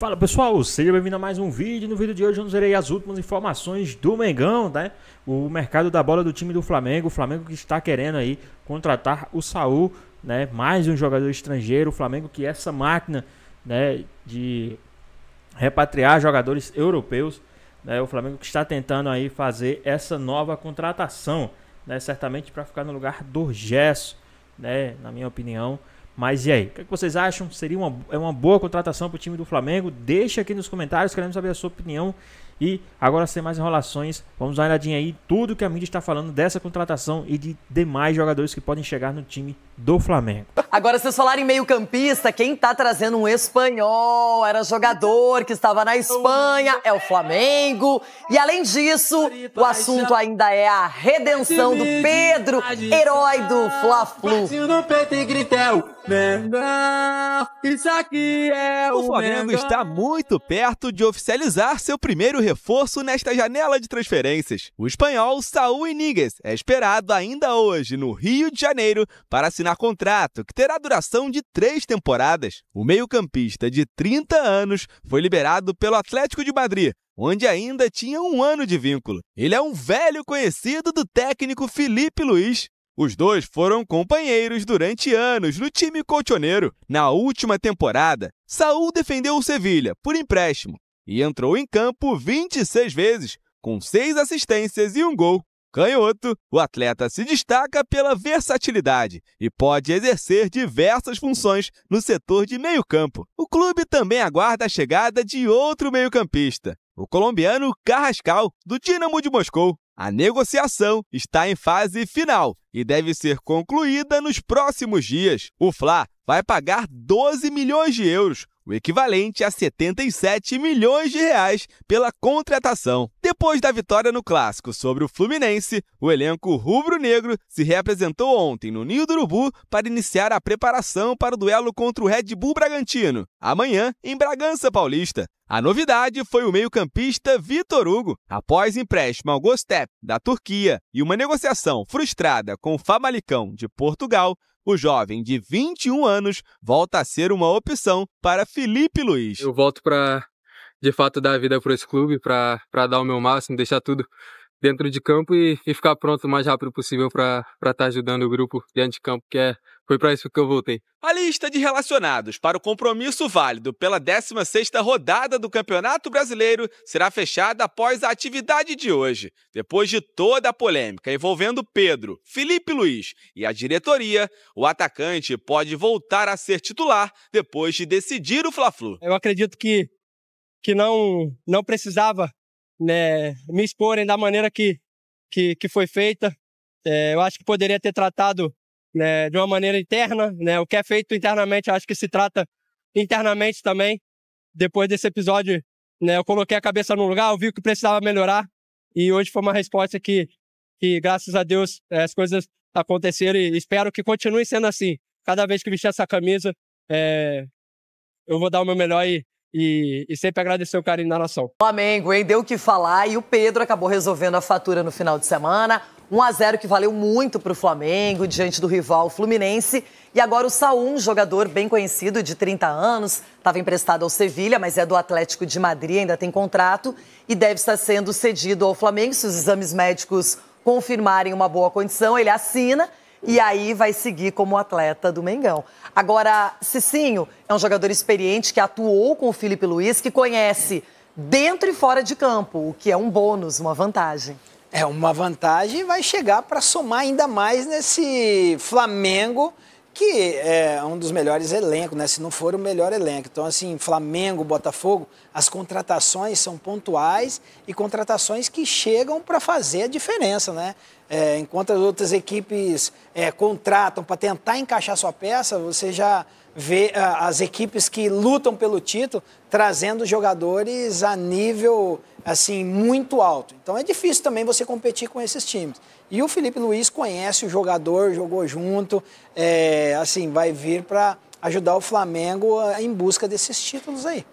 Fala pessoal, seja bem-vindo a mais um vídeo. No vídeo de hoje eu irei as últimas informações do Mengão, né? O mercado da bola do time do Flamengo. O Flamengo que está querendo aí contratar o Saul, né? Mais um jogador estrangeiro. O Flamengo que é essa máquina, né, de repatriar jogadores europeus, né? O Flamengo que está tentando aí fazer essa nova contratação, né? Certamente para ficar no lugar do Gerson, né? Na minha opinião. Mas e aí, o que vocês acham? Seria uma boa contratação para o time do Flamengo? Deixa aqui nos comentários, queremos saber a sua opinião. E agora, sem mais enrolações, vamos dar uma olhadinha aí tudo que a mídia está falando dessa contratação e de demais jogadores que podem chegar no time do Flamengo. Agora, vocês falaram em meio-campista, quem tá trazendo um espanhol, era jogador que estava na Espanha, é o Flamengo. E além disso, o assunto ainda é a redenção do Pedro, herói do Fla-Flu. O Flamengo está muito perto de oficializar seu primeiro reforço nesta janela de transferências. O espanhol Saúl Ñíguez é esperado ainda hoje no Rio de Janeiro para assinar contrato que terá duração de 3 temporadas. O meio-campista de 30 anos foi liberado pelo Atlético de Madrid, onde ainda tinha 1 ano de vínculo. Ele é um velho conhecido do técnico Filipe Luís. Os dois foram companheiros durante anos no time colchoneiro. Na última temporada, Saúl defendeu o Sevilha por empréstimo e entrou em campo 26 vezes, com 6 assistências e 1 gol. Canhoto, o atleta se destaca pela versatilidade e pode exercer diversas funções no setor de meio-campo. O clube também aguarda a chegada de outro meio-campista, o colombiano Carrascal, do Dinamo de Moscou. A negociação está em fase final e deve ser concluída nos próximos dias. O Fla vai pagar 12 milhões de euros, o equivalente a 77 milhões de reais pela contratação. Depois da vitória no Clássico sobre o Fluminense, o elenco rubro-negro se reapresentou ontem no Ninho do Urubu para iniciar a preparação para o duelo contra o Red Bull Bragantino, amanhã em Bragança Paulista. A novidade foi o meio-campista Vitor Hugo. Após empréstimo ao Göztepe, da Turquia, e uma negociação frustrada com o Famalicão, de Portugal, o jovem de 21 anos volta a ser uma opção para Filipe Luís. Eu volto para, de fato, dar a vida para esse clube, para dar o meu máximo, deixar tudo dentro de campo e ficar pronto o mais rápido possível para estar ajudando o grupo dentro de campo, foi para isso que eu voltei. A lista de relacionados para o compromisso válido pela 16ª rodada do Campeonato Brasileiro será fechada após a atividade de hoje. Depois de toda a polêmica envolvendo Pedro, Filipe Luís e a diretoria, o atacante pode voltar a ser titular depois de decidir o Fla-Flu. Eu acredito que não precisava, né, me exporem da maneira que foi feita. Eu acho que poderia ter tratado, né, de uma maneira interna, né? O que é feito internamente, eu acho que se trata internamente também. Depois desse episódio, né, eu coloquei a cabeça no lugar, eu vi que precisava melhorar e hoje foi uma resposta que graças a Deus, as coisas aconteceram e espero que continue sendo assim. Cada vez que vestir essa camisa, eu vou dar o meu melhor e sempre agradecer o carinho da nação. Flamengo, hein? Deu o que falar e o Pedro acabou resolvendo a fatura no final de semana. 1-0 que valeu muito para o Flamengo, diante do rival Fluminense. E agora o Saúl, um jogador bem conhecido, de 30 anos, estava emprestado ao Sevilha, mas é do Atlético de Madrid, ainda tem contrato e deve estar sendo cedido ao Flamengo. Se os exames médicos confirmarem uma boa condição, ele assina e aí vai seguir como atleta do Mengão. Agora, Cicinho é um jogador experiente que atuou com o Filipe Luís, que conhece dentro e fora de campo, o que é um bônus, uma vantagem. É uma vantagem e vai chegar para somar ainda mais nesse Flamengo, que é um dos melhores elencos, né? Se não for o melhor elenco. Então, assim, Flamengo, Botafogo, as contratações são pontuais e contratações que chegam para fazer a diferença, né? Enquanto as outras equipes contratam para tentar encaixar sua peça, você já vê as equipes que lutam pelo título trazendo jogadores a nível assim muito alto. Então é difícil também você competir com esses times. E o Filipe Luís conhece o jogador, jogou junto, assim, vai vir para ajudar o Flamengo em busca desses títulos aí.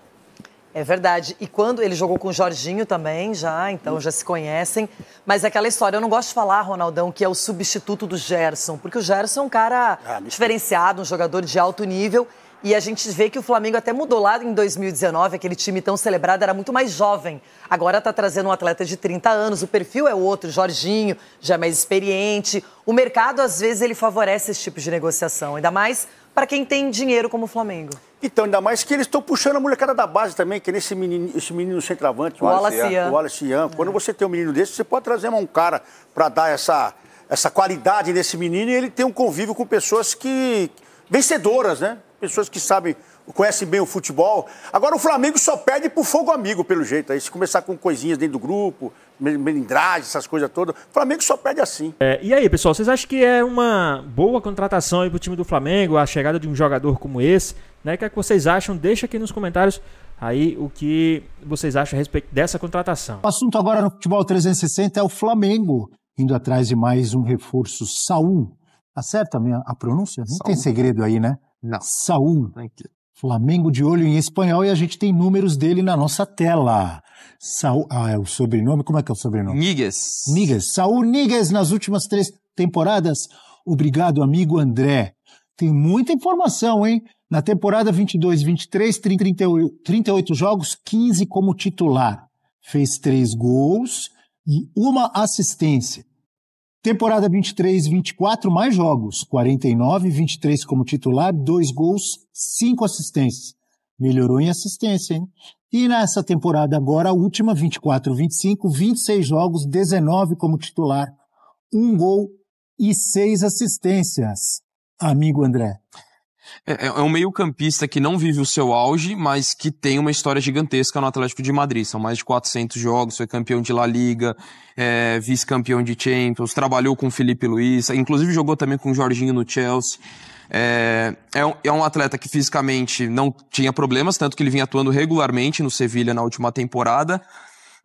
É verdade. E quando ele jogou com o Jorginho também, então já se conhecem. Mas é aquela história, eu não gosto de falar, Ronaldão, que é o substituto do Gerson, porque o Gerson é um cara diferenciado, um jogador de alto nível. E a gente vê que o Flamengo até mudou lá em 2019, aquele time tão celebrado era muito mais jovem. Agora está trazendo um atleta de 30 anos, o perfil é outro, Jorginho, já é mais experiente. O mercado, às vezes, ele favorece esse tipo de negociação, ainda mais para quem tem dinheiro como o Flamengo. Então, ainda mais que eles estão puxando a molecada da base também, que é esse menino centroavante, o Wallace Ian. Quando você tem um menino desse, você pode trazer um cara para dar essa qualidade nesse menino e ele tem um convívio com pessoas vencedoras, né? Pessoas que conhecem bem o futebol. Agora o Flamengo só perde pro fogo amigo, pelo jeito. Aí se começar com coisinhas dentro do grupo, melindragem, essas coisas todas, o Flamengo só perde assim. E aí, pessoal, vocês acham que é uma boa contratação aí pro time do Flamengo, a chegada de um jogador como esse, né? O que é que vocês acham? Deixa aqui nos comentários aí o que vocês acham a respeito dessa contratação. O assunto agora no Futebol 360 é o Flamengo indo atrás de mais um reforço, Saúl. Acerta a pronúncia? Não tem segredo aí, né? Não. Saúl. Flamengo de olho em espanhol e a gente tem números dele na nossa tela. Saúl, é o sobrenome? Como é que é o sobrenome? Níguez. Saúl Níguez nas últimas 3 temporadas. Obrigado, amigo André. Tem muita informação, hein? Na temporada 22-23, 38 jogos, 15 como titular. Fez 3 gols e 1 assistência. Temporada 23-24, mais jogos. 49, 23 como titular, 2 gols, 5 assistências. Melhorou em assistência, hein? E nessa temporada agora, a última, 24-25, 26 jogos, 19 como titular, 1 gol e 6 assistências. Amigo André. É um meio-campista que não vive o seu auge, mas que tem uma história gigantesca no Atlético de Madrid. São mais de 400 jogos, foi campeão de La Liga, vice-campeão de Champions, trabalhou com o Felipe Luiz, inclusive jogou também com o Jorginho no Chelsea. É um atleta que fisicamente não tinha problemas, tanto que ele vinha atuando regularmente no Sevilha na última temporada.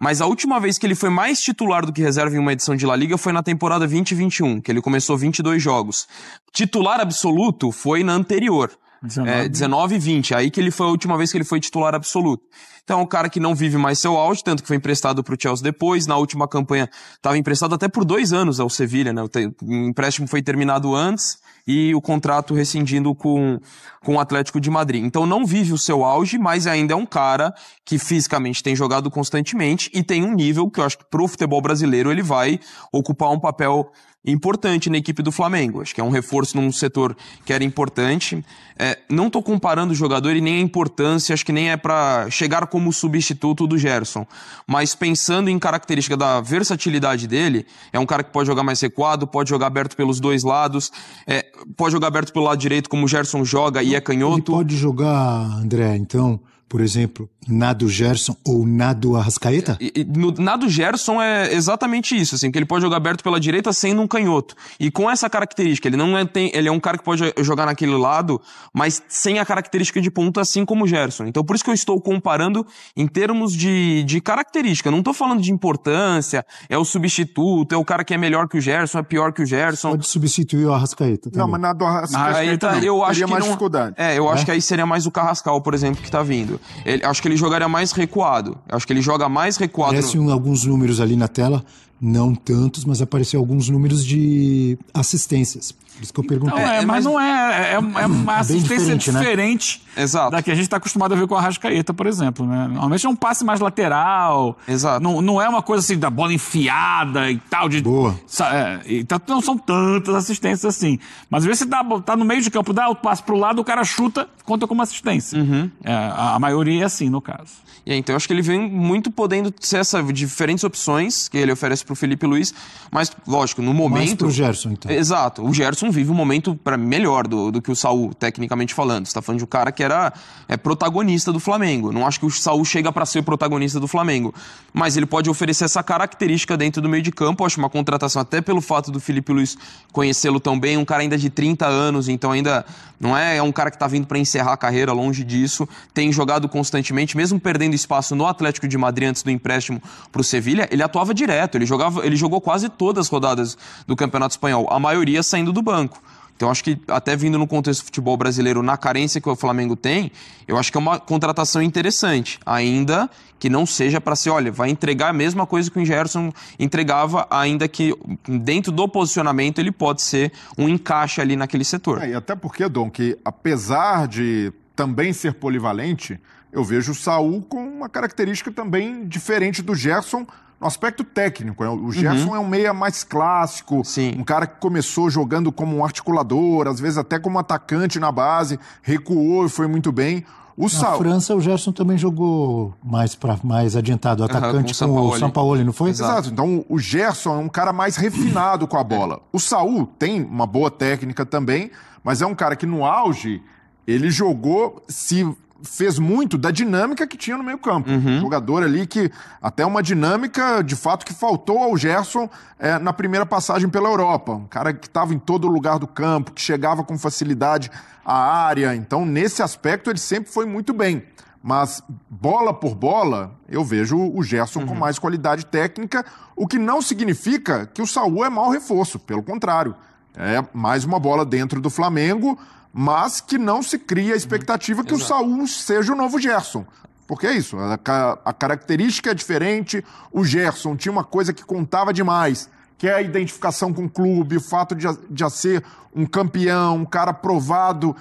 Mas a última vez que ele foi mais titular do que reserva em uma edição de La Liga foi na temporada 2021, que ele começou 22 jogos. Titular absoluto foi na anterior, 19 e 20, aí que ele foi a última vez que ele foi titular absoluto. Então é um cara que não vive mais seu auge, tanto que foi emprestado para o Chelsea depois, na última campanha estava emprestado até por 2 anos ao Sevilha, né? O empréstimo foi terminado antes e o contrato rescindindo com o Atlético de Madrid. Então não vive o seu auge, mas ainda é um cara que fisicamente tem jogado constantemente e tem um nível que eu acho que pro futebol brasileiro ele vai ocupar um papel importante na equipe do Flamengo. Acho que é um reforço num setor que era importante. Não tô comparando o jogador e nem a importância, acho que nem é para chegar como substituto do Gerson, mas pensando em característica da versatilidade dele, é um cara que pode jogar mais recuado, pode jogar aberto pelos 2 lados, pode jogar aberto pelo lado direito como o Gerson joga e é canhoto. Ele pode jogar, André, então, por exemplo, na do Gerson ou na do Arrascaeta? Na do Gerson é exatamente isso, assim, que ele pode jogar aberto pela direita sendo um canhoto. E com essa característica, ele é um cara que pode jogar naquele lado, mas sem a característica de ponta, assim como o Gerson. Então por isso que eu estou comparando em termos de característica. Não estou falando de importância, é o substituto, é o cara que é melhor que o Gerson, é pior que o Gerson. Pode substituir o Arrascaeta. Não, mas na do Arrascaeta eu acho que mais não, dificuldade. Eu acho que aí seria mais o Carrascal, por exemplo, que tá vindo. Acho que ele jogaria mais recuado. Acho que ele joga mais recuado. Aparecem alguns números ali na tela, não tantos, mas apareceram alguns números de assistências. Por isso que eu perguntei. Mas não é uma assistência diferente, né? Exato. Da que a gente está acostumado a ver com o Arrascaeta, por exemplo. Né? Normalmente é um passe mais lateral. Exato. Não é uma coisa assim da bola enfiada e tal. Boa. Então não são tantas assistências assim. Mas às vezes você tá no meio de campo, dá o passe pro lado, o cara chuta, conta como assistência. Uhum. A maioria é assim, no caso. Então eu acho que ele vem muito podendo ser essas diferentes opções que ele oferece pro Felipe Luiz, mas lógico, no momento... Mais pro Gerson, então. Exato, o Gerson vive um momento para melhor do que o Saúl, tecnicamente falando. Você tá falando de um cara que era protagonista do Flamengo. Não acho que o Saúl chega para ser protagonista do Flamengo, mas ele pode oferecer essa característica dentro do meio de campo. Eu acho uma contratação até pelo fato do Felipe Luiz conhecê-lo tão bem, um cara ainda de 30 anos, então ainda não é um cara que tá vindo para encerrar a carreira, longe disso. Tem jogado constantemente, mesmo perdendo espaço no Atlético de Madrid antes do empréstimo pro Sevilha, ele atuava direto, ele jogou quase todas as rodadas do Campeonato Espanhol, a maioria saindo do banco. Então acho que até vindo no contexto do futebol brasileiro, na carência que o Flamengo tem, eu acho que é uma contratação interessante, ainda que não seja para ser, olha, vai entregar a mesma coisa que o Gerson entregava, ainda que dentro do posicionamento ele pode ser um encaixe ali naquele setor. E até porque, Dom, que apesar de também ser polivalente, eu vejo o Saul com uma característica também diferente do Gerson no aspecto técnico. O Gerson é um meia mais clássico, um cara que começou jogando como um articulador, às vezes até como atacante na base, recuou e foi muito bem. Na França, o Gerson também jogou mais adiantado, atacante com o Sampaoli, não foi? Exato. Então, o Gerson é um cara mais refinado com a bola. O Saul tem uma boa técnica também, mas é um cara que no auge, ele fez muito da dinâmica que tinha no meio campo. Jogador ali que até uma dinâmica, de fato, que faltou ao Gerson na primeira passagem pela Europa. Um cara que estava em todo lugar do campo, que chegava com facilidade à área. Então, nesse aspecto, ele sempre foi muito bem. Mas, bola por bola, eu vejo o Gerson com mais qualidade técnica, o que não significa que o Saul é mau reforço. Pelo contrário, é mais uma bola dentro do Flamengo, mas que não se cria a expectativa que o Saul seja o novo Gerson. Porque é isso, a característica é diferente, o Gerson tinha uma coisa que contava demais, que é a identificação com o clube, o fato de já ser um campeão, um cara aprovado,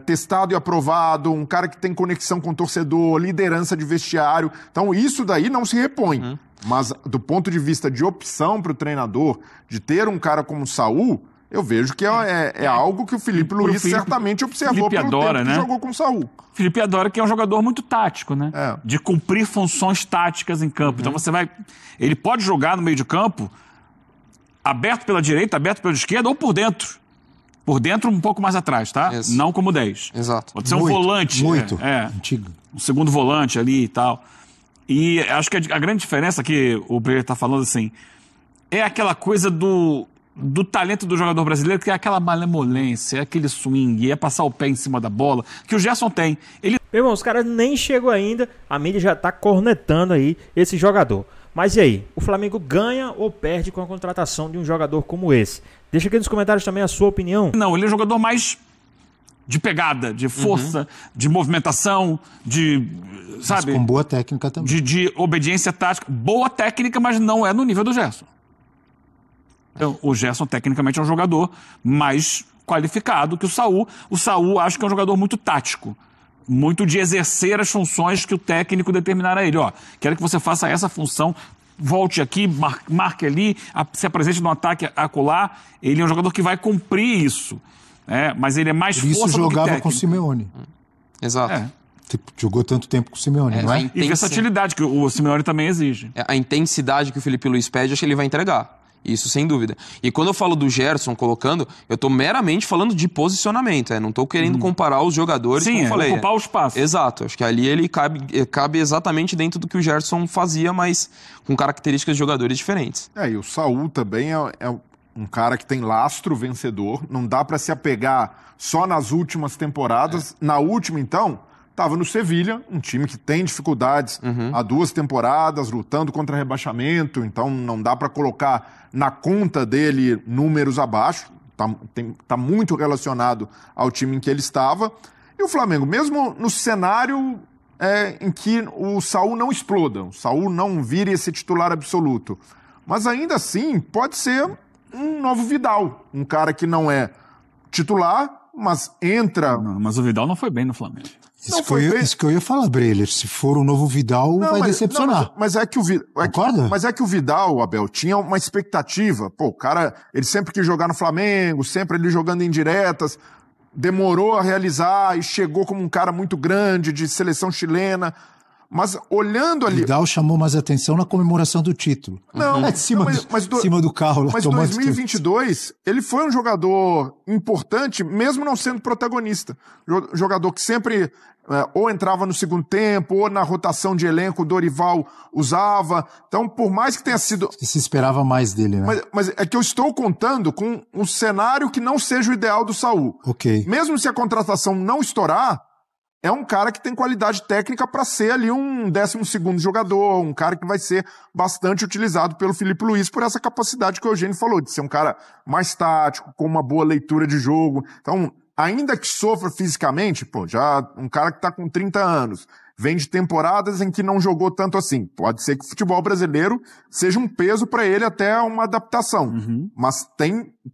testado e aprovado, um cara que tem conexão com o torcedor, liderança de vestiário. Então isso daí não se repõe. Mas do ponto de vista de opção para o treinador, de ter um cara como o Saul, eu vejo que é algo que o Felipe Luiz certamente observou pelo tempo que jogou com o Saul. Felipe adora, que é um jogador muito tático, né? De cumprir funções táticas em campo. Então ele pode jogar no meio de campo aberto pela direita, aberto pela esquerda ou por dentro. Por dentro, um pouco mais atrás, tá? Isso. Não como 10. Exato. Pode ser um volante. Antigo. Um segundo volante ali e tal. E acho que a grande diferença que o Breyer tá falando, assim, é aquela coisa do talento do jogador brasileiro, que é aquela malemolência, é aquele swing, é passar o pé em cima da bola, que o Gerson tem. Meu irmão, os caras nem chegou ainda, a mídia já tá cornetando aí esse jogador. Mas e aí, o Flamengo ganha ou perde com a contratação de um jogador como esse? Deixa aqui nos comentários também a sua opinião. Não, ele é um jogador mais de pegada, de força, de movimentação, sabe? Mas com boa técnica também. De obediência tática. Boa técnica, mas não é no nível do Gerson. Então, o Gerson, tecnicamente, é um jogador mais qualificado que o Saul. O Saul, acho que é um jogador muito tático. Muito de exercer as funções que o técnico determinar a ele. Quero que você faça essa função, volte aqui, marque ali, se apresente no ataque acolá. Ele é um jogador que vai cumprir isso. Mas ele é mais força do que técnico. Isso jogava com o Simeone. Exato. Jogou tanto tempo com o Simeone, não é? E versatilidade, que o Simeone também exige. A intensidade que o Felipe Luiz pede, acho que ele vai entregar. Isso sem dúvida. E quando eu falo do Gerson colocando, eu tô meramente falando de posicionamento, não tô querendo comparar os jogadores, como eu falei. Ocupar o espaço. Exato, acho que ali ele cabe exatamente dentro do que o Gerson fazia, mas com características de jogadores diferentes. E o Saul também é um cara que tem lastro vencedor, não dá para se apegar só nas últimas temporadas. Na última, então, estava no Sevilha, um time que tem dificuldades há 2 temporadas, lutando contra rebaixamento, então não dá para colocar na conta dele números abaixo, tá muito relacionado ao time em que ele estava. E o Flamengo, mesmo no cenário em que o Saul não exploda, o Saul não vire esse titular absoluto, mas ainda assim pode ser um novo Vidal, um cara que não é titular, mas entra... Mas o Vidal não foi bem no Flamengo. Isso que eu ia falar, Breyer. Se for o novo Vidal, vai decepcionar. Mas é que o Vidal, Abel, tinha uma expectativa. Pô, o cara, ele sempre quis jogar no Flamengo, sempre ele jogando em diretas, demorou a realizar e chegou como um cara muito grande, de seleção chilena. Mas olhando ali... Vidal chamou mais atenção na comemoração do título. Não, de cima do carro lá. Mas em 2022, ele foi um jogador importante, mesmo não sendo protagonista. Jogador que sempre ou entrava no segundo tempo, ou na rotação de elenco o Dorival usava. Então, por mais que tenha sido... Se esperava mais dele, né? Mas é que eu estou contando com um cenário que não seja o ideal do Saul. Ok. Mesmo se a contratação não estourar, é um cara que tem qualidade técnica para ser ali um 12º jogador, um cara que vai ser bastante utilizado pelo Felipe Luiz por essa capacidade que o Eugênio falou, de ser um cara mais tático, com uma boa leitura de jogo. Então, ainda que sofra fisicamente, já um cara que tá com 30 anos, vem de temporadas em que não jogou tanto assim. Pode ser que o futebol brasileiro seja um peso para ele até uma adaptação. Mas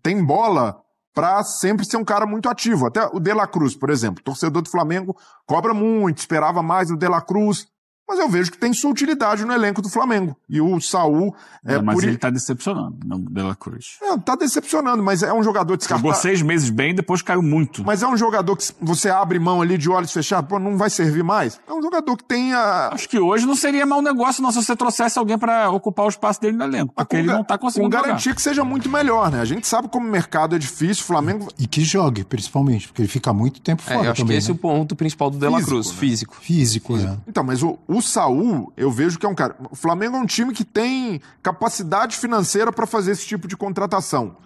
tem bola para sempre ser um cara muito ativo. Até o De La Cruz, por exemplo, torcedor do Flamengo cobra muito, esperava mais do De La Cruz, mas eu vejo que tem sua utilidade no elenco do Flamengo. E o Saúl... mas ele tá decepcionando, não De La Cruz. Tá decepcionando, mas é um jogador descartável. Jogou 6 meses bem, depois caiu muito. Mas é um jogador que você abre mão ali de olhos fechados, pô, não vai servir mais. É um jogador que tem a... Acho que hoje não seria mau negócio não se você trouxesse alguém para ocupar o espaço dele no elenco, porque ele não tá conseguindo jogar. Com garantia que seja muito melhor, né? A gente sabe como o mercado é difícil, o Flamengo... E que jogue, principalmente, porque ele fica muito tempo fora eu acho também, que esse é o ponto principal do De La Cruz, físico. Físico, né? Então, mas o Saúl, eu vejo que é um cara... O Flamengo é um time que tem capacidade financeira para fazer esse tipo de contratação.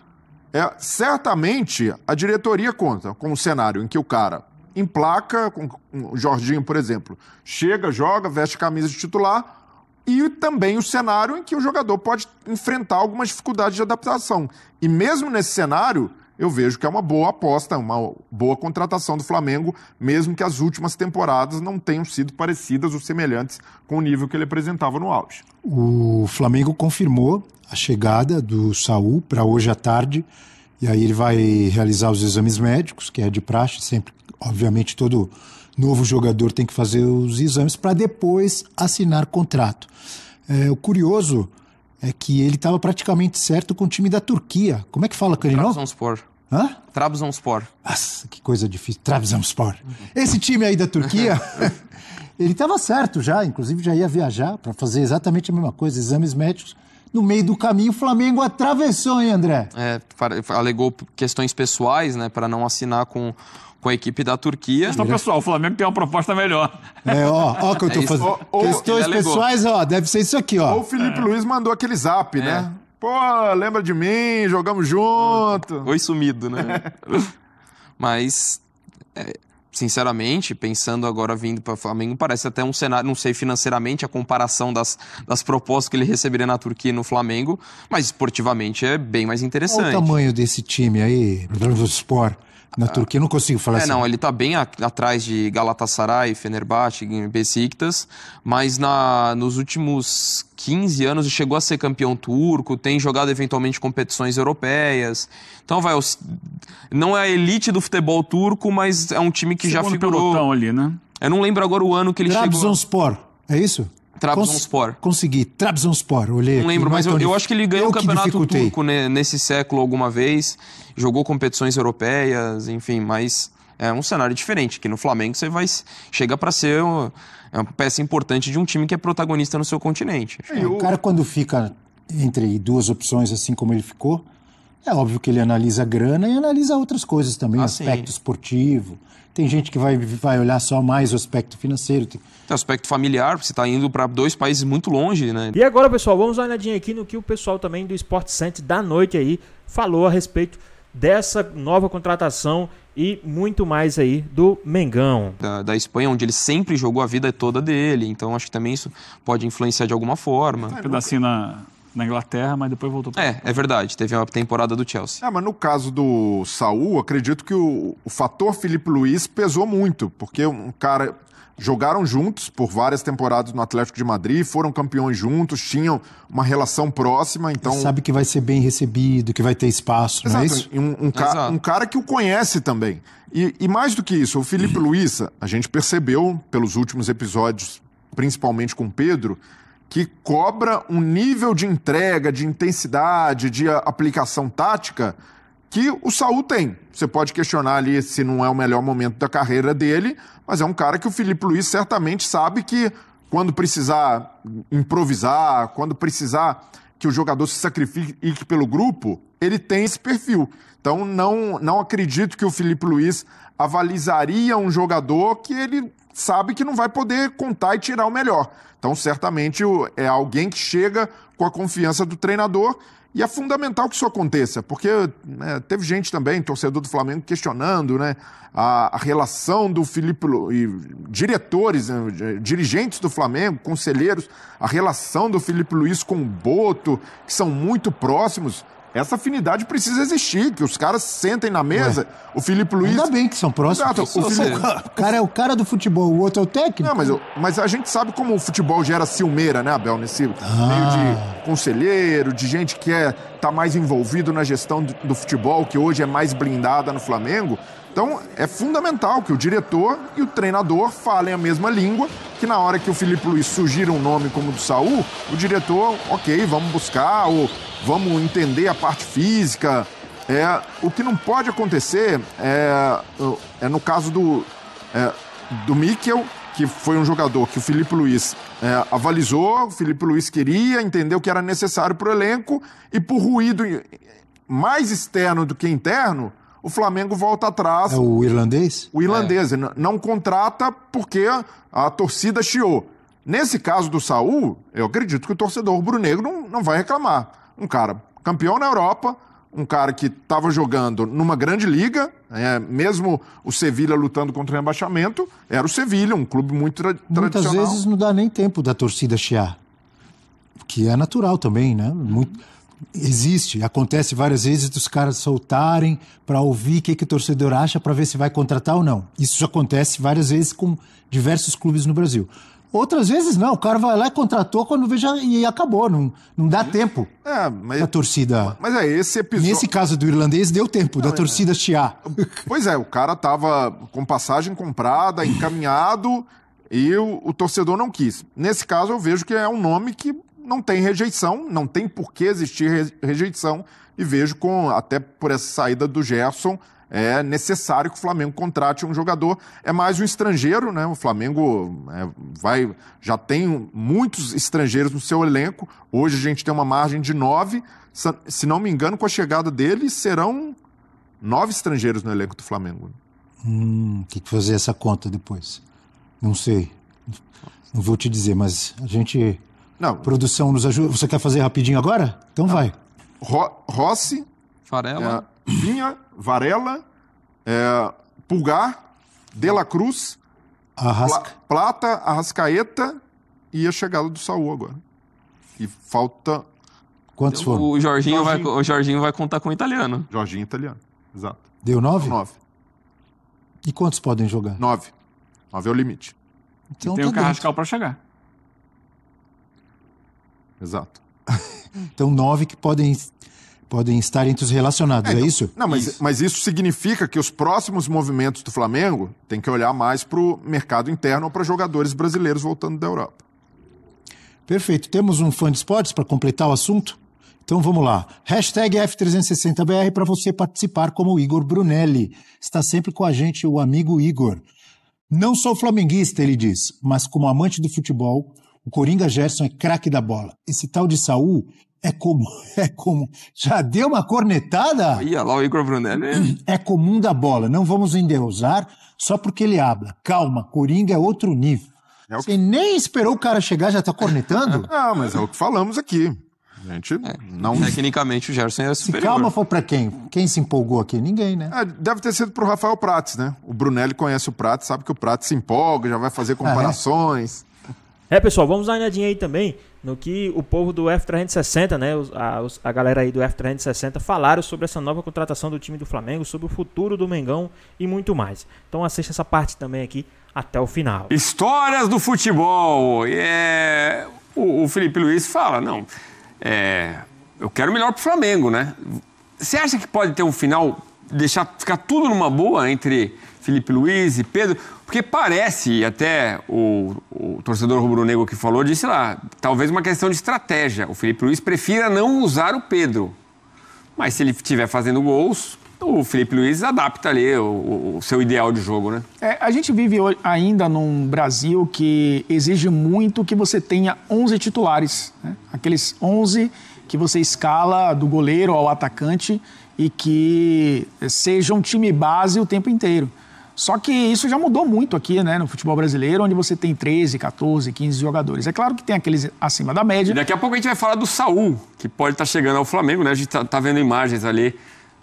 Certamente, a diretoria conta com um cenário em que o cara emplaca, com o Jorginho, por exemplo, chega, joga, veste a camisa de titular, e também o cenário em que o jogador pode enfrentar algumas dificuldades de adaptação. E mesmo nesse cenário, eu vejo que é uma boa aposta, uma boa contratação do Flamengo, mesmo que as últimas temporadas não tenham sido parecidas ou semelhantes com o nível que ele apresentava no auge. O Flamengo confirmou a chegada do Saúl para hoje à tarde, e aí ele vai realizar os exames médicos, que é de praxe, sempre, obviamente, todo novo jogador tem que fazer os exames para depois assinar contrato. O curioso é que ele estava praticamente certo com o time da Turquia. Como é que fala, Carino? Trabzonspor. Hã? Trabzonspor. Nossa, que coisa difícil. Trabzonspor. Esse time aí da Turquia, ele estava certo já, inclusive já ia viajar para fazer exatamente a mesma coisa, exames médicos. No meio do caminho, o Flamengo atravessou, hein, André? Alegou questões pessoais, né, para não assinar com a equipe da Turquia. Questão pessoal, o Flamengo tem uma proposta melhor. Ó que eu tô fazendo. Questões pessoais, deve ser isso aqui, ó. Ou o Felipe Luiz mandou aquele zap, né? Pô, lembra de mim, jogamos junto. Oi sumido, né? Mas, sinceramente, pensando agora vindo para o Flamengo, parece até um cenário, não sei financeiramente a comparação das propostas que ele receberia na Turquia e no Flamengo, mas esportivamente é bem mais interessante. Qual o tamanho desse time aí, Trabzonspor? Na Turquia eu não consigo falar assim. Não, ele tá bem atrás de Galatasaray, Fenerbahçe, Besiktas, mas nos últimos 15 anos chegou a ser campeão turco, tem jogado eventualmente competições europeias. Então não é a elite do futebol turco, mas é um time que já figurou. Pelotão ali, né? Eu não lembro agora o ano que ele chegou. Trabzonspor, é isso? Trabzonspor. Consegui, Trabzonspor, olhei. Não lembro, mas eu acho que ele ganhou o campeonato turco nesse século alguma vez, jogou competições europeias, enfim, mas é um cenário diferente, que no Flamengo você chega para ser uma peça importante de um time que é protagonista no seu continente. O cara quando fica entre duas opções assim como ele ficou, é óbvio que ele analisa a grana e analisa outras coisas também, aspecto esportivo. Tem gente que vai olhar só mais o aspecto financeiro. Tem o aspecto familiar, você está indo para 2 países muito longe, né? E agora, pessoal, vamos dar uma olhadinha aqui no que o pessoal também do Sport Center da noite aí falou a respeito dessa nova contratação e muito mais aí do Mengão. Da Espanha, onde ele sempre jogou a vida toda dele, então acho que também isso pode influenciar de alguma forma. Um pedacinho na Inglaterra, mas depois voltou para É verdade, teve uma temporada do Chelsea. Mas no caso do Saúl, acredito que o fator Felipe Luiz pesou muito, porque um cara... Jogaram juntos por várias temporadas no Atlético de Madrid, foram campeões juntos, tinham uma relação próxima, então... Sabe que vai ser bem recebido, que vai ter espaço, Exato. Não é isso? Um cara que o conhece também. E mais do que isso, o Felipe Luiz, a gente percebeu pelos últimos episódios, principalmente com o Pedro, que cobra um nível de entrega, de intensidade, de aplicação tática que o Saúl tem. Você pode questionar ali se não é o melhor momento da carreira dele, mas é um cara que o Felipe Luiz certamente sabe que quando precisar improvisar, quando precisar que o jogador se sacrifique pelo grupo, ele tem esse perfil. Então não acredito que o Felipe Luiz avalizaria um jogador que ele sabe que não vai poder contar e tirar o melhor. Então certamente é alguém que chega com a confiança do treinador. E é fundamental que isso aconteça, porque teve gente também, torcedor do Flamengo, questionando a relação do Felipe Luiz, diretores, dirigentes do Flamengo, conselheiros, a relação do Felipe Luiz com o Boto, que são muito próximos. Essa afinidade precisa existir, que os caras sentem na mesa. O Filipe Luís... Ainda bem que são próximos. Exato. O cara é o cara do futebol, o outro é o técnico. Não, mas a gente sabe como o futebol gera ciumeira, né, Abel? Nesse meio de conselheiro, de gente que tá mais envolvido na gestão do futebol, que hoje é mais blindada no Flamengo. Então, é fundamental que o diretor e o treinador falem a mesma língua, que na hora que o Filipe Luís sugira um nome como o do Saúl, o diretor, ok, vamos buscar, ou vamos entender a parte física. O que não pode acontecer é no caso do Mikel, que foi um jogador que o Filipe Luís avalizou, o Filipe Luís queria, entendeu que era necessário para o elenco, e por ruído mais externo do que interno, o Flamengo volta atrás. É o irlandês? O irlandês. Não contrata porque a torcida chiou. Nesse caso do Saúl, eu acredito que o torcedor rubro-negro não vai reclamar. Um cara campeão na Europa, um cara que estava jogando numa grande liga, mesmo o Sevilha lutando contra o rebaixamento, era o Sevilha, um clube muito tradicional. Muitas vezes não dá nem tempo da torcida chiar, que é natural também, né? Acontece várias vezes dos caras soltarem para ouvir o que o torcedor acha para ver se vai contratar ou não. Isso já acontece várias vezes com diversos clubes no Brasil. Outras vezes não, o cara vai lá e contratou quando veja e acabou, não dá tempo da torcida. Mas esse episódio... Nesse caso do irlandês deu tempo da torcida chiar. Pois o cara tava com passagem comprada, encaminhado, e o torcedor não quis. Nesse caso eu vejo que é um nome que não tem rejeição, não tem por que existir rejeição, e vejo até por essa saída do Gerson, é necessário que o Flamengo contrate um jogador. É mais um estrangeiro, né? O Flamengo já tem muitos estrangeiros no seu elenco. Hoje a gente tem uma margem de 9. Se não me engano, com a chegada dele, serão 9 estrangeiros no elenco do Flamengo. Tem que fazer essa conta depois. Não sei. Não vou te dizer, mas a gente... Não. Produção nos ajuda. Você quer fazer rapidinho agora? Então vai. Rossi, Varela, Vinha, Varela, Pulgar, De La Cruz, Plata, Arrascaeta e a chegada do Saúl agora. E falta... Quantos foram? O Jorginho vai contar com o italiano. Jorginho italiano, exato. Deu 9? 9. E quantos podem jogar? 9. 9 é o limite. Então tem o Carrascal para chegar. Exato. Então 9 que podem estar entre os relacionados, é isso? Não, mas isso significa que os próximos movimentos do Flamengo tem que olhar mais para o mercado interno ou para jogadores brasileiros voltando da Europa. Perfeito. Temos um fã de esportes para completar o assunto? Então vamos lá. Hashtag F360BR para você participar como o Igor Brunelli. Está sempre com a gente o amigo Igor. Não sou flamenguista, ele diz, mas como amante do futebol, o Coringa Gerson é craque da bola. Esse tal de Saúl é como... Já deu uma cornetada? Ia lá o Igor Brunelli. É comum da bola. Não vamos endeusar só porque ele habla. Calma, Coringa é outro nível. Você nem esperou o cara chegar, já tá cornetando? Não, mas é o que falamos aqui. Gente, não... Tecnicamente o Gerson é superior. Se calma foi pra quem? Quem se empolgou aqui? Ninguém, né? Deve ter sido pro Rafael Prates, né? O Brunelli conhece o Prates, sabe que o Prates se empolga, já vai fazer comparações. Pessoal, vamos dar uma olhadinha aí também no que o povo do F360, né, a galera aí do F360 falaram sobre essa nova contratação do time do Flamengo, sobre o futuro do Mengão e muito mais. Então assista essa parte também aqui até o final. Histórias do futebol. O Filipe Luís fala, eu quero o melhor pro Flamengo, né? Você acha que pode ter um final, ficar tudo numa boa entre Filipe Luís e Pedro? Porque parece, até o torcedor rubro-negro que falou, disse lá, talvez uma questão de estratégia. O Filipe Luís prefira não usar o Pedro. Mas se ele estiver fazendo gols, o Filipe Luís adapta ali o seu ideal de jogo, né? A gente vive ainda num Brasil que exige muito que você tenha 11 titulares, né? Aqueles 11 que você escala do goleiro ao atacante e que seja um time base o tempo inteiro. Só que isso já mudou muito aqui, né, no futebol brasileiro, onde você tem 13, 14, 15 jogadores. É claro que tem aqueles acima da média. E daqui a pouco a gente vai falar do Saúl, que pode estar chegando ao Flamengo, né? A gente tá vendo imagens ali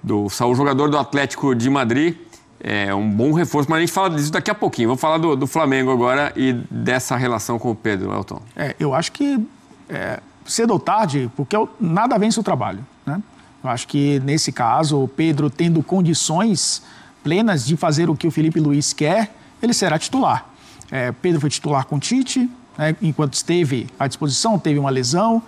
do Saúl, jogador do Atlético de Madrid. É um bom reforço, mas a gente fala disso daqui a pouquinho. Vamos falar do Flamengo agora e dessa relação com o Pedro, Elton. Eu acho que cedo ou tarde, porque nada vence o trabalho, né? Eu acho que, nesse caso, o Pedro tendo condições plenas de fazer o que o Felipe Luiz quer, ele será titular. Pedro foi titular com o Tite, enquanto esteve à disposição, teve uma lesão,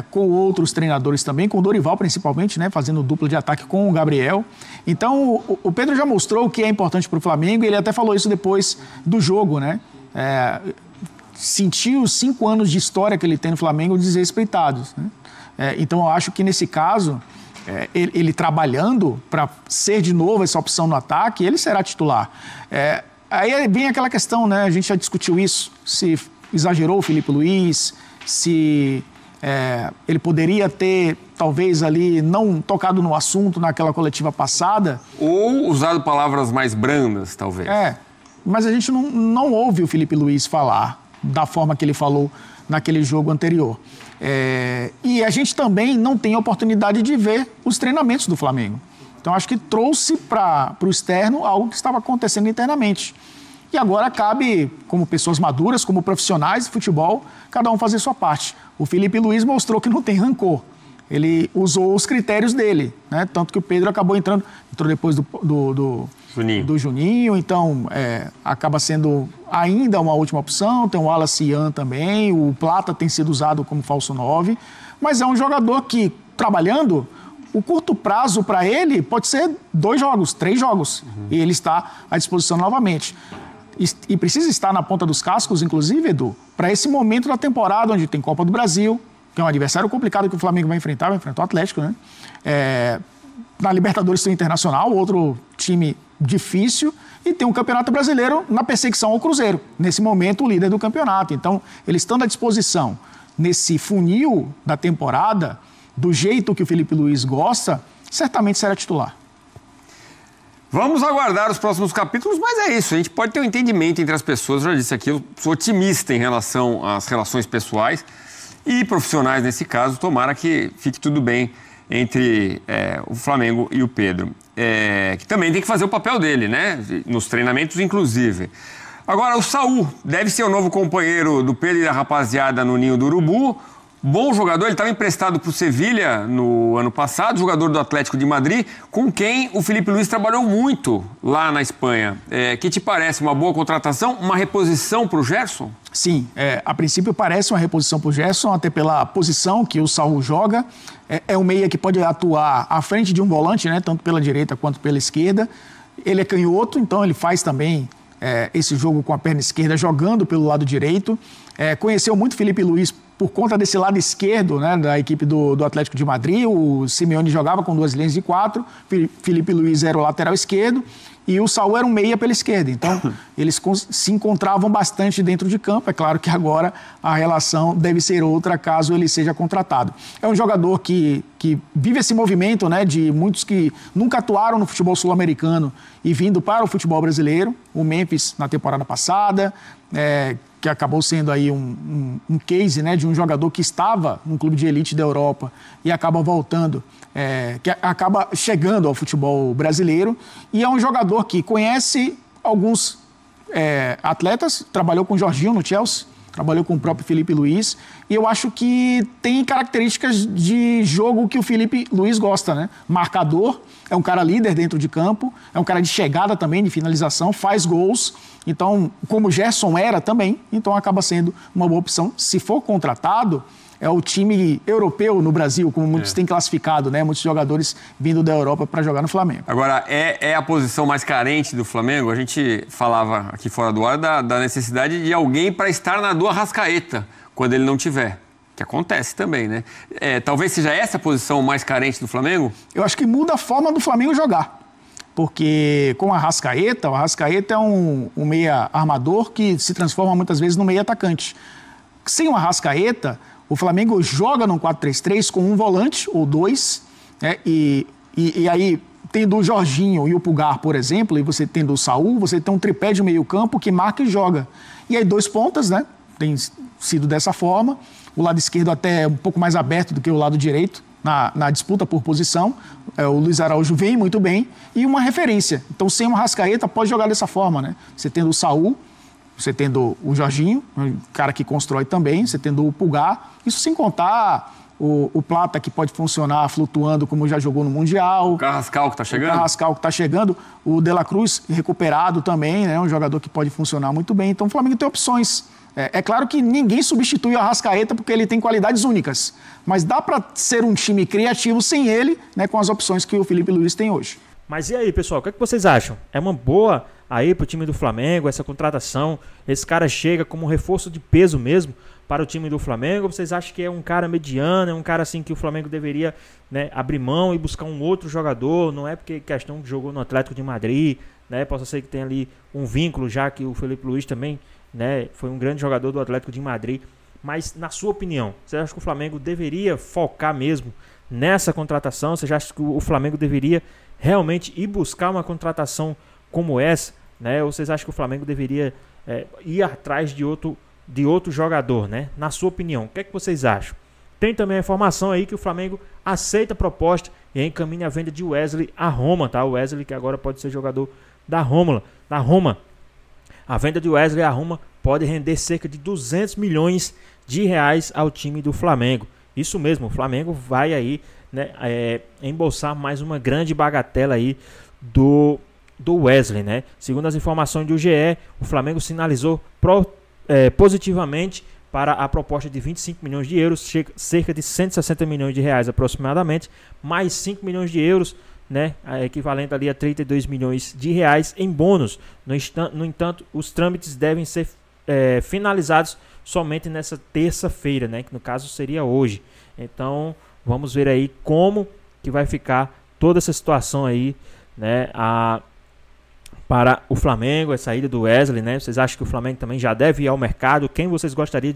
com outros treinadores também, com o Dorival principalmente, fazendo dupla de ataque com o Gabriel. Então, o Pedro já mostrou o que é importante para o Flamengo, e ele até falou isso depois do jogo, sentiu os 5 anos de história que ele tem no Flamengo desrespeitados. Então, eu acho que nesse caso, ele trabalhando para ser de novo essa opção no ataque, ele será titular. Aí vem aquela questão, a gente já discutiu isso, se exagerou o Felipe Luiz, se ele poderia ter, talvez ali, não tocado no assunto naquela coletiva passada. Ou usado palavras mais brandas, talvez. Mas a gente não ouve o Felipe Luiz falar da forma que ele falou naquele jogo anterior. E a gente também não tem a oportunidade de ver os treinamentos do Flamengo. Então, acho que trouxe para o externo algo que estava acontecendo internamente. E agora cabe, como pessoas maduras, como profissionais de futebol, cada um fazer sua parte. O Felipe Luiz mostrou que não tem rancor. Ele usou os critérios dele, tanto que o Pedro entrou depois do Juninho, então acaba sendo ainda uma última opção. Tem o Wallace Ian também, o Plata tem sido usado como falso 9, mas é um jogador que, trabalhando, o curto prazo para ele pode ser 2 jogos, 3 jogos, e ele está à disposição novamente. E precisa estar na ponta dos cascos, inclusive, Edu, para esse momento da temporada onde tem Copa do Brasil, que é um adversário complicado que o Flamengo vai enfrentar o Atlético, na Libertadores tem o Internacional, outro time difícil, e tem um Campeonato Brasileiro na perseguição ao Cruzeiro, nesse momento o líder do campeonato. Então, eles estando à disposição nesse funil da temporada, do jeito que o Felipe Luiz gosta, certamente será titular. Vamos aguardar os próximos capítulos, mas é isso, a gente pode ter um entendimento entre as pessoas. Eu já disse aqui, eu sou otimista em relação às relações pessoais e profissionais nesse caso. Tomara que fique tudo bem entre o Flamengo e o Pedro, que também tem que fazer o papel dele, nos treinamentos inclusive. Agora, o Saúl deve ser o novo companheiro do Pedro e da rapaziada no Ninho do Urubu. Bom jogador, ele estava emprestado para o Sevilha no ano passado, jogador do Atlético de Madrid, com quem o Felipe Luiz trabalhou muito lá na Espanha. Que te parece uma boa contratação, uma reposição para o Gerson? Sim, a princípio parece uma reposição para o Gerson, até pela posição que o Saúl joga. É um meia que pode atuar à frente de um volante, tanto pela direita quanto pela esquerda. Ele é canhoto, então ele faz também esse jogo com a perna esquerda, jogando pelo lado direito. Conheceu muito Felipe Luiz por conta desse lado esquerdo, da equipe do Atlético de Madrid. O Simeone jogava com 2 linhas de 4, Felipe Luiz era o lateral esquerdo e o Saúl era um meia pela esquerda. Então, eles se encontravam bastante dentro de campo. É claro que agora a relação deve ser outra caso ele seja contratado. É um jogador que vive esse movimento, de muitos que nunca atuaram no futebol sul-americano e vindo para o futebol brasileiro. O Memphis na temporada passada, que acabou sendo aí um case, de um jogador que estava num clube de elite da Europa e acaba voltando, que acaba chegando ao futebol brasileiro. E é um jogador que conhece alguns atletas, trabalhou com o Jorginho no Chelsea, trabalhou com o próprio Felipe Luiz, e eu acho que tem características de jogo que o Felipe Luiz gosta, Marcador, é um cara líder dentro de campo, é um cara de chegada também, de finalização, faz gols. Então, como o Gerson era também, então acaba sendo uma boa opção. Se for contratado, é o time europeu no Brasil, como muitos têm classificado, muitos jogadores vindo da Europa para jogar no Flamengo. Agora, é a posição mais carente do Flamengo? A gente falava aqui fora do ar da necessidade de alguém para estar na do Arrascaeta, quando ele não tiver. Que acontece também, talvez seja essa a posição mais carente do Flamengo? Eu acho que muda a forma do Flamengo jogar. Porque com o Arrascaeta é um meia armador que se transforma muitas vezes no meia atacante. Sem o Arrascaeta, o Flamengo joga num 4-3-3 com um volante ou 2, e aí, tendo o Jorginho e o Pulgar, por exemplo, e você tendo o Saúl, você tem um tripé de meio campo que marca e joga. E aí 2 pontas, tem sido dessa forma. O lado esquerdo até um pouco mais aberto do que o lado direito, na disputa por posição. O Luiz Araújo vem muito bem e uma referência. Então, sem o Arrascaeta, pode jogar dessa forma, Você tendo o Saúl, você tendo o Jorginho, um cara que constrói também, você tendo o Pulgar, isso sem contar o Plata, que pode funcionar flutuando como já jogou no Mundial. O Carrascal que está chegando. O Carrascal que está chegando. O De La Cruz recuperado também, né? Um jogador que pode funcionar muito bem. Então o Flamengo tem opções. É claro que ninguém substitui o Arrascaeta porque ele tem qualidades únicas. Mas dá para ser um time criativo sem ele, né? Com as opções que o Felipe Luiz tem hoje. Mas e aí, pessoal, o que é que vocês acham? É uma boa aí pro time do Flamengo, essa contratação? Esse cara chega como um reforço de peso mesmo para o time do Flamengo? Ou vocês acham que é um cara mediano, é um cara assim que o Flamengo deveria, né, abrir mão e buscar um outro jogador? Não é porque questão que jogou no Atlético de Madrid, né? Possa ser que tenha ali um vínculo, já que o Felipe Luiz também, né, foi um grande jogador do Atlético de Madrid. Mas na sua opinião, você acha que o Flamengo deveria focar mesmo nessa contratação? Você acha que o Flamengo deveria realmente ir buscar uma contratação como essa, né? Ou vocês acham que o Flamengo deveria ir atrás de outro jogador, né? Na sua opinião, o que é que vocês acham? Tem também a informação aí que o Flamengo aceita a proposta e encaminha a venda de Wesley a Roma, tá? O Wesley que agora pode ser jogador da Roma. A venda de Wesley a Roma pode render cerca de 200 milhões de reais ao time do Flamengo. Isso mesmo, o Flamengo vai aí, né, embolsar mais uma grande bagatela aí do Wesley, né? Segundo as informações do GE, o Flamengo sinalizou positivamente para a proposta de 25 milhões de euros, cerca de 160 milhões de reais aproximadamente, mais 5 milhões de euros, né, equivalente ali a 32 milhões de reais em bônus. No entanto, os trâmites devem ser finalizados somente nessa terça-feira, né, que no caso seria hoje. Então, vamos ver aí como que vai ficar toda essa situação aí, né, para o Flamengo, a saída do Wesley, né? Vocês acham que o Flamengo também já deve ir ao mercado? Quem vocês gostariam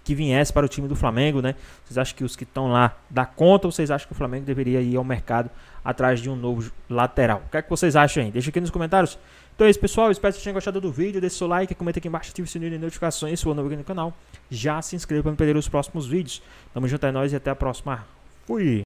que viesse para o time do Flamengo, né? Vocês acham que os que estão lá dá conta ou vocês acham que o Flamengo deveria ir ao mercado atrás de um novo lateral? O que é que vocês acham aí? Deixa aqui nos comentários. Então é isso, pessoal. Espero que vocês tenham gostado do vídeo. Deixe seu like, comenta aqui embaixo, ative o sininho de notificações se for novo aqui no canal. Já se inscreva para não perder os próximos vídeos. Tamo junto, é nóis e até a próxima. Fui!